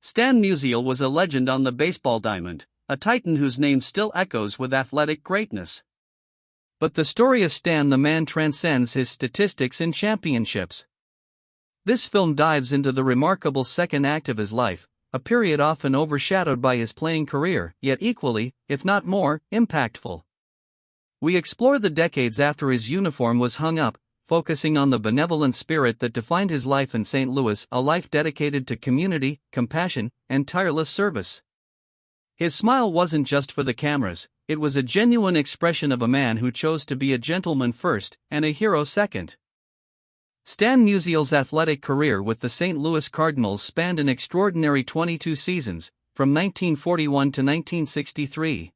Stan Musial was a legend on the baseball diamond, a titan whose name still echoes with athletic greatness. But the story of Stan the Man transcends his statistics and championships. This film dives into the remarkable second act of his life, a period often overshadowed by his playing career, yet equally, if not more, impactful. We explore the decades after his uniform was hung up, focusing on the benevolent spirit that defined his life in St. Louis, a life dedicated to community, compassion, and tireless service. His smile wasn't just for the cameras, it was a genuine expression of a man who chose to be a gentleman first and a hero second. Stan Musial's athletic career with the St. Louis Cardinals spanned an extraordinary 22 seasons, from 1941 to 1963.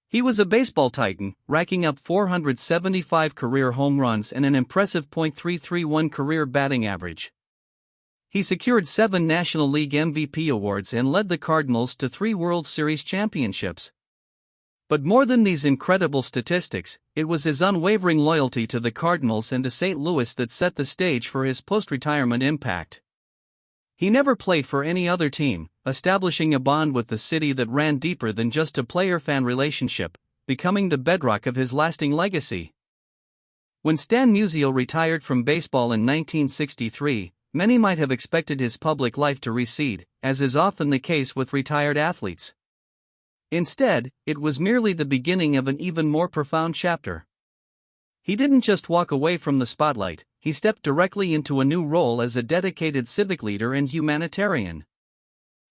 He was a baseball titan, racking up 475 career home runs and an impressive .331 career batting average. He secured 7 National League MVP awards and led the Cardinals to 3 World Series championships. But more than these incredible statistics, it was his unwavering loyalty to the Cardinals and to St. Louis that set the stage for his post-retirement impact. He never played for any other team, establishing a bond with the city that ran deeper than just a player-fan relationship, becoming the bedrock of his lasting legacy. When Stan Musial retired from baseball in 1963, many might have expected his public life to recede, as is often the case with retired athletes. Instead, it was merely the beginning of an even more profound chapter. He didn't just walk away from the spotlight, he stepped directly into a new role as a dedicated civic leader and humanitarian.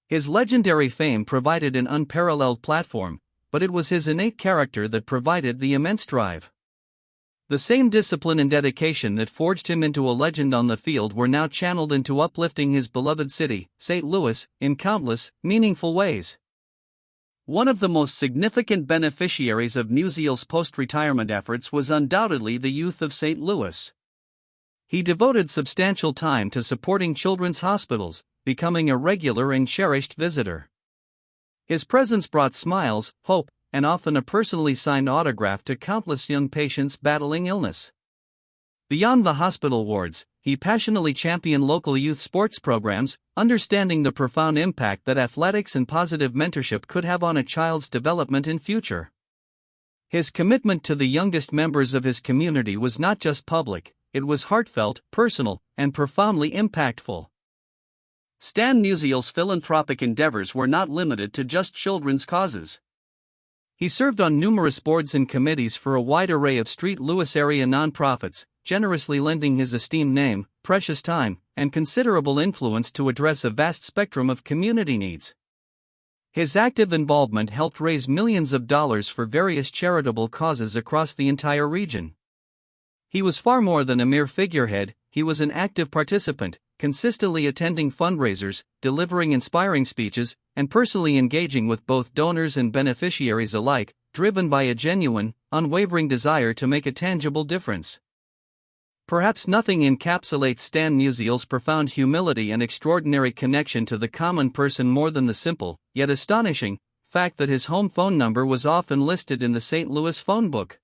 His legendary fame provided an unparalleled platform, but it was his innate character that provided the immense drive. The same discipline and dedication that forged him into a legend on the field were now channeled into uplifting his beloved city, St. Louis, in countless, meaningful ways. One of the most significant beneficiaries of Musial's post-retirement efforts was undoubtedly the youth of St. Louis. He devoted substantial time to supporting children's hospitals, becoming a regular and cherished visitor. His presence brought smiles, hope, and often a personally signed autograph to countless young patients battling illness. Beyond the hospital wards, he passionately championed local youth sports programs, understanding the profound impact that athletics and positive mentorship could have on a child's development and future. His commitment to the youngest members of his community was not just public, it was heartfelt, personal, and profoundly impactful. Stan Musial's philanthropic endeavors were not limited to just children's causes. He served on numerous boards and committees for a wide array of St. Louis area nonprofits, generously lending his esteemed name, precious time, and considerable influence to address a vast spectrum of community needs. His active involvement helped raise millions of dollars for various charitable causes across the entire region. He was far more than a mere figurehead, he was an active participant, consistently attending fundraisers, delivering inspiring speeches, and personally engaging with both donors and beneficiaries alike, driven by a genuine, unwavering desire to make a tangible difference. Perhaps nothing encapsulates Stan Musial's profound humility and extraordinary connection to the common person more than the simple, yet astonishing, fact that his home phone number was often listed in the St. Louis phone book.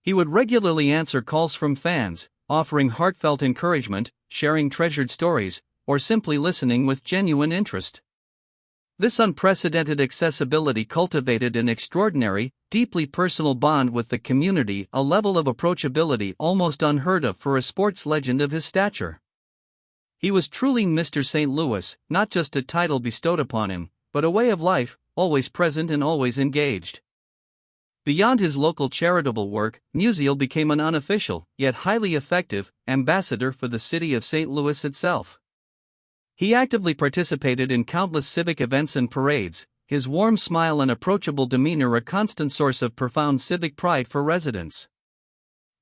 He would regularly answer calls from fans, offering heartfelt encouragement, sharing treasured stories, or simply listening with genuine interest. This unprecedented accessibility cultivated an extraordinary, deeply personal bond with the community, a level of approachability almost unheard of for a sports legend of his stature. He was truly Mr. St. Louis, not just a title bestowed upon him, but a way of life, always present and always engaged. Beyond his local charitable work, Musial became an unofficial, yet highly effective, ambassador for the city of St. Louis itself. He actively participated in countless civic events and parades, his warm smile and approachable demeanor a constant source of profound civic pride for residents.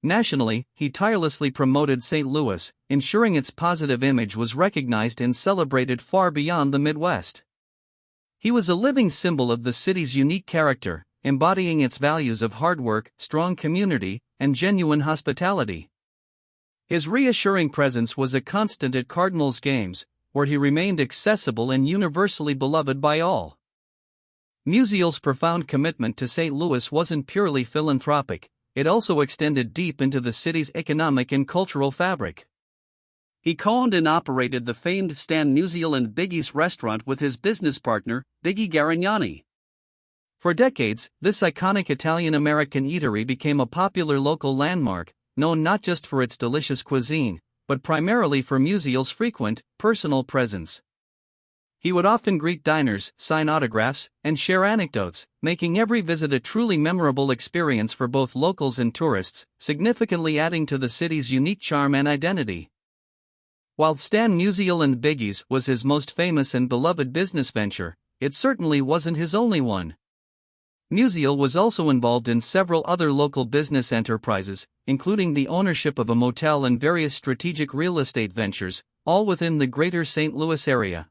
Nationally, he tirelessly promoted St. Louis, ensuring its positive image was recognized and celebrated far beyond the Midwest. He was a living symbol of the city's unique character, embodying its values of hard work, strong community, and genuine hospitality. His reassuring presence was a constant at Cardinals games, where he remained accessible and universally beloved by all. Musial's profound commitment to St. Louis wasn't purely philanthropic, it also extended deep into the city's economic and cultural fabric. He co-owned and operated the famed Stan Musial and Biggie's restaurant with his business partner, Biggie Garignani. For decades, this iconic Italian-American eatery became a popular local landmark, known not just for its delicious cuisine, but primarily for Musial's frequent, personal presence. He would often greet diners, sign autographs, and share anecdotes, making every visit a truly memorable experience for both locals and tourists, significantly adding to the city's unique charm and identity. While Stan Musial and Biggie's was his most famous and beloved business venture, it certainly wasn't his only one. Musial was also involved in several other local business enterprises, including the ownership of a motel and various strategic real estate ventures, all within the greater St. Louis area.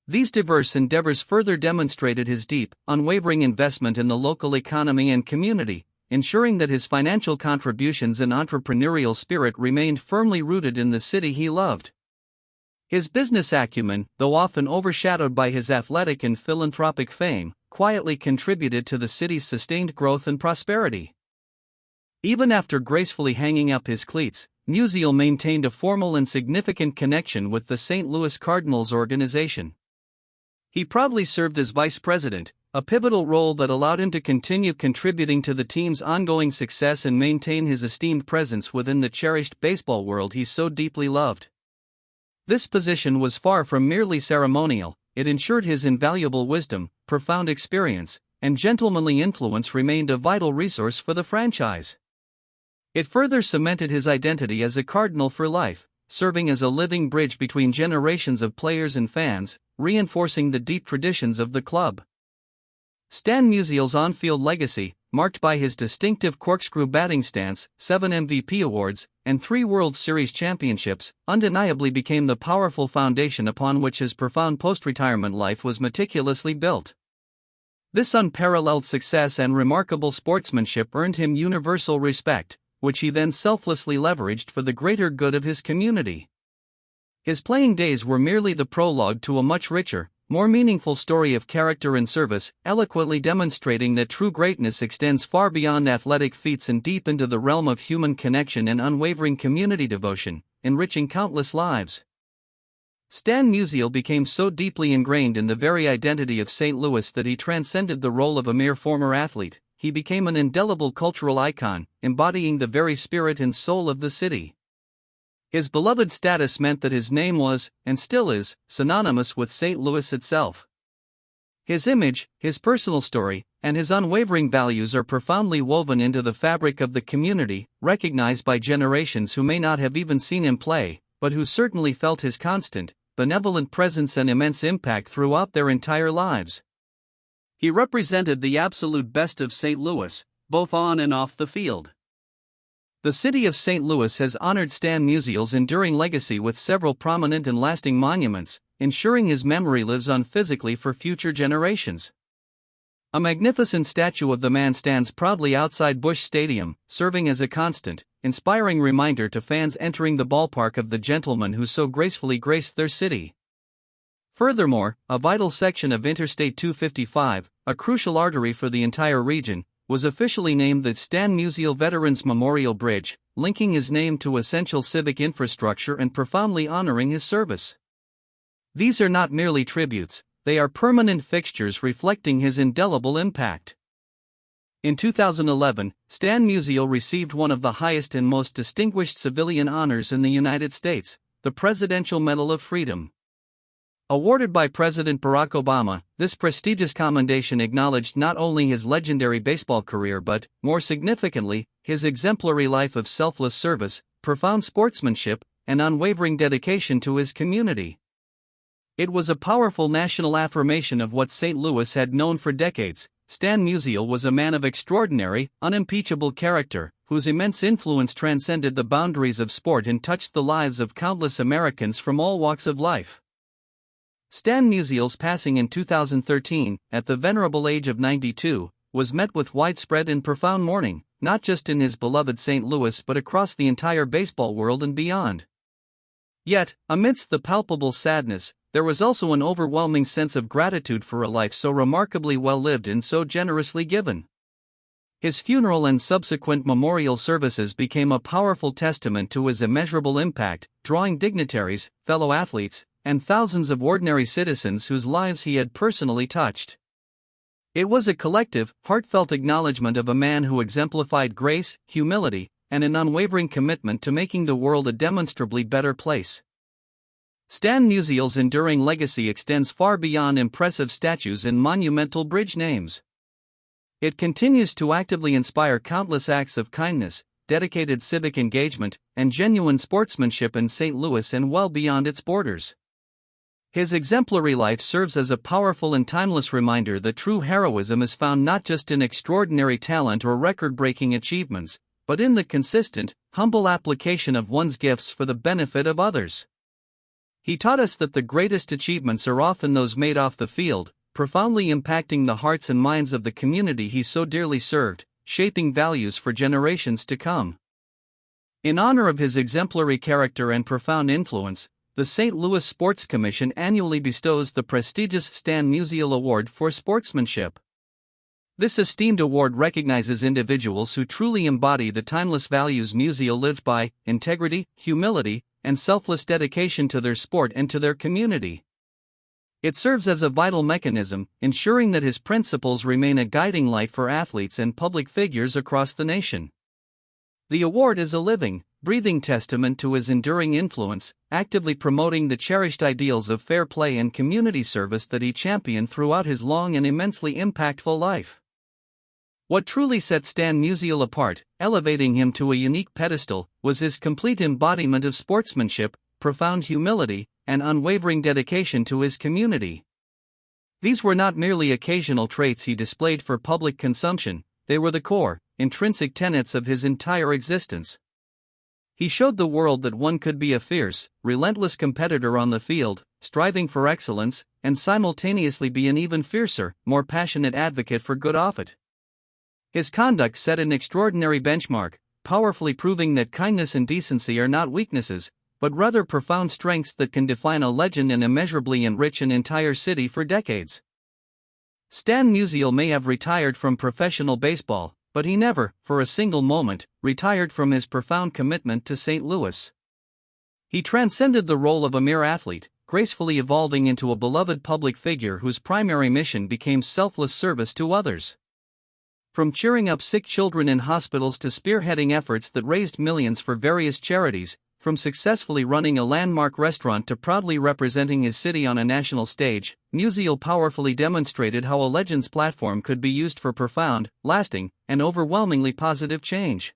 These diverse endeavors further demonstrated his deep, unwavering investment in the local economy and community, ensuring that his financial contributions and entrepreneurial spirit remained firmly rooted in the city he loved. His business acumen, though often overshadowed by his athletic and philanthropic fame, quietly contributed to the city's sustained growth and prosperity. Even after gracefully hanging up his cleats, Musial maintained a formal and significant connection with the St. Louis Cardinals organization. He proudly served as vice president, a pivotal role that allowed him to continue contributing to the team's ongoing success and maintain his esteemed presence within the cherished baseball world he so deeply loved. This position was far from merely ceremonial. It ensured his invaluable wisdom, profound experience, and gentlemanly influence remained a vital resource for the franchise. It further cemented his identity as a Cardinal for life, serving as a living bridge between generations of players and fans, reinforcing the deep traditions of the club. Stan Musial's on-field legacy, marked by his distinctive corkscrew batting stance, 7 MVP awards, and 3 World Series championships, undeniably became the powerful foundation upon which his profound post-retirement life was meticulously built. This unparalleled success and remarkable sportsmanship earned him universal respect, which he then selflessly leveraged for the greater good of his community. His playing days were merely the prologue to a much richer, more meaningful story of character and service, eloquently demonstrating that true greatness extends far beyond athletic feats and deep into the realm of human connection and unwavering community devotion, enriching countless lives. Stan Musial became so deeply ingrained in the very identity of St. Louis that he transcended the role of a mere former athlete. He became an indelible cultural icon, embodying the very spirit and soul of the city. His beloved status meant that his name was, and still is, synonymous with St. Louis itself. His image, his personal story, and his unwavering values are profoundly woven into the fabric of the community, recognized by generations who may not have even seen him play, but who certainly felt his constant, benevolent presence and immense impact throughout their entire lives. He represented the absolute best of St. Louis, both on and off the field. The city of St. Louis has honored Stan Musial's enduring legacy with several prominent and lasting monuments, ensuring his memory lives on physically for future generations. A magnificent statue of the man stands proudly outside Busch Stadium, serving as a constant, inspiring reminder to fans entering the ballpark of the gentleman who so gracefully graced their city. Furthermore, a vital section of Interstate 255, a crucial artery for the entire region, was officially named the Stan Musial Veterans Memorial Bridge, linking his name to essential civic infrastructure and profoundly honoring his service. These are not merely tributes, they are permanent fixtures reflecting his indelible impact. In 2011, Stan Musial received one of the highest and most distinguished civilian honors in the United States, the Presidential Medal of Freedom. Awarded by President Barack Obama, this prestigious commendation acknowledged not only his legendary baseball career but, more significantly, his exemplary life of selfless service, profound sportsmanship, and unwavering dedication to his community. It was a powerful national affirmation of what St. Louis had known for decades. Stan Musial was a man of extraordinary, unimpeachable character, whose immense influence transcended the boundaries of sport and touched the lives of countless Americans from all walks of life. Stan Musial's passing in 2013, at the venerable age of 92, was met with widespread and profound mourning, not just in his beloved St. Louis but across the entire baseball world and beyond. Yet, amidst the palpable sadness, there was also an overwhelming sense of gratitude for a life so remarkably well lived and so generously given. His funeral and subsequent memorial services became a powerful testament to his immeasurable impact, drawing dignitaries, fellow athletes, and thousands of ordinary citizens whose lives he had personally touched. It was a collective, heartfelt acknowledgement of a man who exemplified grace, humility, and an unwavering commitment to making the world a demonstrably better place. Stan Musial's enduring legacy extends far beyond impressive statues and monumental bridge names. It continues to actively inspire countless acts of kindness, dedicated civic engagement, and genuine sportsmanship in St. Louis and well beyond its borders. His exemplary life serves as a powerful and timeless reminder that true heroism is found not just in extraordinary talent or record-breaking achievements, but in the consistent, humble application of one's gifts for the benefit of others. He taught us that the greatest achievements are often those made off the field, profoundly impacting the hearts and minds of the community he so dearly served, shaping values for generations to come. In honor of his exemplary character and profound influence, the St. Louis Sports Commission annually bestows the prestigious Stan Musial Award for Sportsmanship. This esteemed award recognizes individuals who truly embody the timeless values Musial lived by: integrity, humility, and selfless dedication to their sport and to their community. It serves as a vital mechanism, ensuring that his principles remain a guiding light for athletes and public figures across the nation. The award is a living, breathing testament to his enduring influence, actively promoting the cherished ideals of fair play and community service that he championed throughout his long and immensely impactful life. What truly set Stan Musial apart, elevating him to a unique pedestal, was his complete embodiment of sportsmanship, profound humility, and unwavering dedication to his community. These were not merely occasional traits he displayed for public consumption, they were the core, intrinsic tenets of his entire existence. He showed the world that one could be a fierce, relentless competitor on the field, striving for excellence, and simultaneously be an even fiercer, more passionate advocate for good of it. His conduct set an extraordinary benchmark, powerfully proving that kindness and decency are not weaknesses, but rather profound strengths that can define a legend and immeasurably enrich an entire city for decades. Stan Musial may have retired from professional baseball, but he never, for a single moment, retired from his profound commitment to St. Louis. He transcended the role of a mere athlete, gracefully evolving into a beloved public figure whose primary mission became selfless service to others. From cheering up sick children in hospitals to spearheading efforts that raised millions for various charities, from successfully running a landmark restaurant to proudly representing his city on a national stage, Musial powerfully demonstrated how a legend's platform could be used for profound, lasting, and overwhelmingly positive change.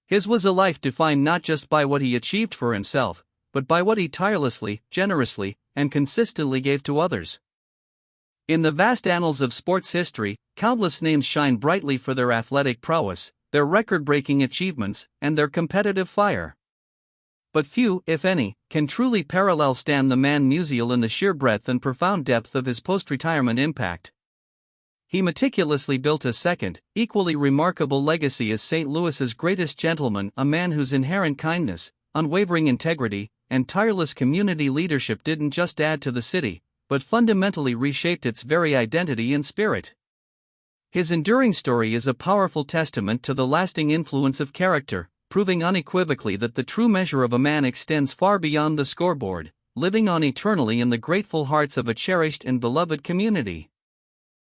His was a life defined not just by what he achieved for himself, but by what he tirelessly, generously, and consistently gave to others. In the vast annals of sports history, countless names shine brightly for their athletic prowess, their record-breaking achievements, and their competitive fire. But few, if any, can truly parallel Stan the Man Musial in the sheer breadth and profound depth of his post-retirement impact. He meticulously built a second, equally remarkable legacy as St. Louis's greatest gentleman, a man whose inherent kindness, unwavering integrity, and tireless community leadership didn't just add to the city, but fundamentally reshaped its very identity and spirit. His enduring story is a powerful testament to the lasting influence of character, proving unequivocally that the true measure of a man extends far beyond the scoreboard, living on eternally in the grateful hearts of a cherished and beloved community.